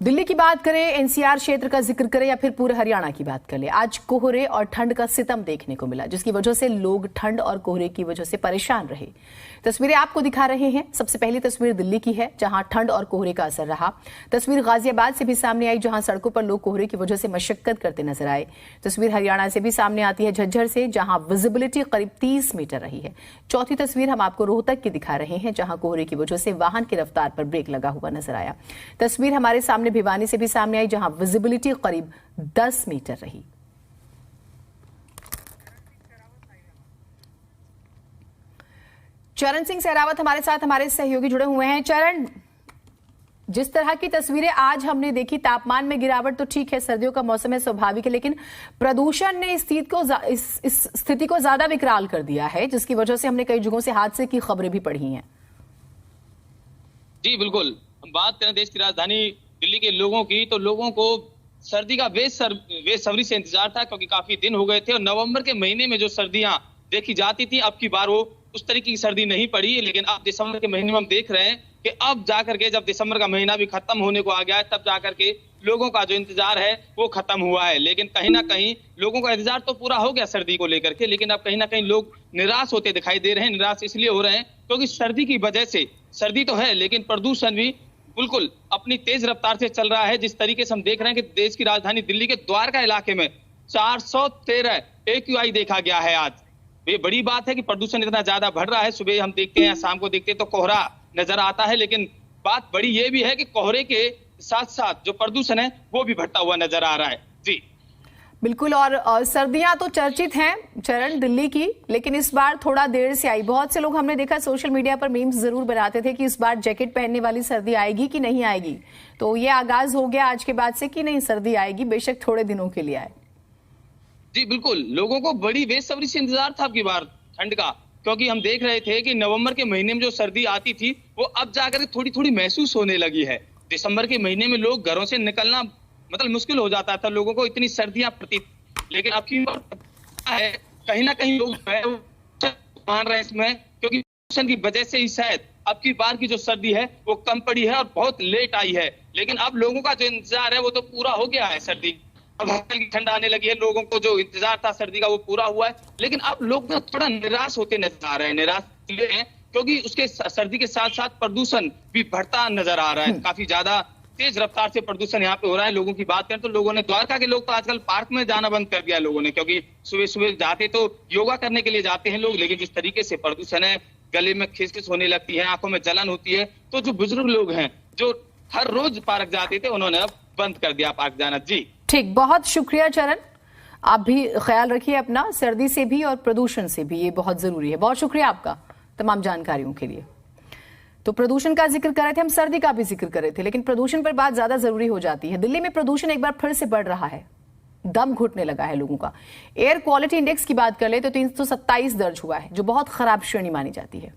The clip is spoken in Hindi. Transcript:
दिल्ली की बात करें, एनसीआर क्षेत्र का जिक्र करें या फिर पूरे हरियाणा की बात करें, आज कोहरे और ठंड का सितम देखने को मिला, जिसकी वजह से लोग ठंड और कोहरे की वजह से परेशान रहे। तस्वीरें आपको दिखा रहे हैं। सबसे पहली तस्वीर दिल्ली की है, जहां ठंड और कोहरे का असर रहा। तस्वीर गाजियाबाद से भी सामने आई, जहां सड़कों पर लोग कोहरे की वजह से मशक्कत करते नजर आए। तस्वीर हरियाणा से भी सामने आती है, झज्जर से, जहां विजिबिलिटी करीब 30 मीटर रही है। चौथी तस्वीर हम आपको रोहतक की दिखा रहे हैं, जहां कोहरे की वजह से वाहन की रफ्तार पर ब्रेक लगा हुआ नजर आया। तस्वीर हमारे सामने भिवानी से भी सामने आई, जहां विजिबिलिटी करीब 10 मीटर रही। चरण सिंह सहरावत हमारे साथ, हमारे सहयोगी जुड़े हुए हैं। चरण, जिस तरह की तस्वीरें आज हमने देखी, तापमान में गिरावट तो ठीक है, सर्दियों का मौसम है, स्वाभाविक है, लेकिन प्रदूषण ने इस स्थिति को ज्यादा विकराल कर दिया है, जिसकी वजह से हमने कई जगहों से हादसे की खबरें भी पढ़ी हैं। जी बिल्कुल, हम बात करें देश की राजधानी दिल्ली के लोगों की, तो लोगों को सर्दी का बेसब्री से इंतजार था, क्योंकि काफी दिन हो गए थे और नवंबर के महीने में जो सर्दियां देखी जाती थी, अब की बार वो उस तरीके की सर्दी नहीं पड़ी। लेकिन अब दिसंबर के महीने में हम देख रहे हैं कि अब जाकर के, जब दिसंबर का महीना भी खत्म होने को आ गया है, तब जाकर के लोगों का जो इंतजार है वो खत्म हुआ है। लेकिन कहीं ना कहीं लोगों का इंतजार तो पूरा हो गया सर्दी को लेकर के, लेकिन अब कहीं ना कहीं लोग निराश होते दिखाई दे रहे हैं। निराश इसलिए हो रहे हैं क्योंकि सर्दी की वजह से, सर्दी तो है लेकिन प्रदूषण भी बिल्कुल अपनी तेज रफ्तार से चल रहा है। जिस तरीके से हम देख रहे हैं कि देश की राजधानी दिल्ली के द्वारका इलाके में 413 AQI देखा गया है आज। ये बड़ी बात है कि प्रदूषण इतना ज्यादा बढ़ रहा है। सुबह हम देखते हैं, शाम को देखते हैं तो कोहरा नजर आता है, लेकिन बात बड़ी ये भी है कि कोहरे के साथ साथ जो प्रदूषण है वो भी बढ़ता हुआ नजर आ रहा है। जी बिल्कुल, और सर्दियां तो चर्चित हैं चरण दिल्ली की, लेकिन इस बार थोड़ा देर से आई। बहुत से लोग, हमने देखा सोशल मीडिया पर मीम्स जरूर बनाते थे कि इस बार जैकेट पहनने वाली सर्दी आएगी कि नहीं आएगी। तो ये आगाज हो गया आज के बाद से कि नहीं, सर्दी आएगी, बेशक थोड़े दिनों के लिए आए। जी बिल्कुल, लोगों को बड़ी बेसब्री से इंतजार था अब की बार ठंड का, क्योंकि हम देख रहे थे कि नवंबर के महीने में जो सर्दी आती थी वो अब जाकर थोड़ी थोड़ी महसूस होने लगी है। दिसंबर के महीने में लोग घरों से निकलना मतलब मुश्किल हो जाता था लोगों को, इतनी सर्दियां पड़ती, लेकिन अब की बार है कहीं ना कहीं लोग मान रहे हैं इसमें, क्योंकि प्रदूषण की वजह से ही शायद अब की बार की जो सर्दी है वो कम पड़ी है और बहुत लेट आई है। लेकिन अब लोगों का जो इंतजार है वो तो पूरा हो गया है। सर्दी अब हल्की ठंड आने लगी है, लोगों को जो इंतजार था सर्दी का वो पूरा हुआ है। लेकिन अब लोग ना थोड़ा निराश होते नजर आ रहे हैं। निराश इसलिए हैं क्योंकि उसके सर्दी के साथ साथ प्रदूषण भी बढ़ता नजर आ रहा है। काफी ज्यादा तेज रफ्तार से प्रदूषण यहाँ पे हो रहा है। लोगों की बात करें तो लोगों ने, द्वारका के लोग तो आजकल पार्क में जाना बंद कर दिया लोगों ने, क्योंकि सुबह सुबह जाते तो योगा करने के लिए जाते हैं लोग, लेकिन जिस तरीके से प्रदूषण है, गले में खिसखिस होने लगती है, आंखों में जलन होती है, तो जो बुजुर्ग लोग हैं जो हर रोज पार्क जाते थे, उन्होंने अब बंद कर दिया पार्क जाना। जी ठीक, बहुत शुक्रिया चरण। आप भी ख्याल रखिए अपना, सर्दी से भी और प्रदूषण से भी, ये बहुत जरूरी है। बहुत शुक्रिया आपका तमाम जानकारियों के लिए। तो प्रदूषण का जिक्र कर रहे थे हम, सर्दी का भी जिक्र कर रहे थे, लेकिन प्रदूषण पर बात ज्यादा जरूरी हो जाती है। दिल्ली में प्रदूषण एक बार फिर से बढ़ रहा है, दम घुटने लगा है लोगों का। एयर क्वालिटी इंडेक्स की बात कर ले तो 327 दर्ज हुआ है, जो बहुत खराब श्रेणी मानी जाती है।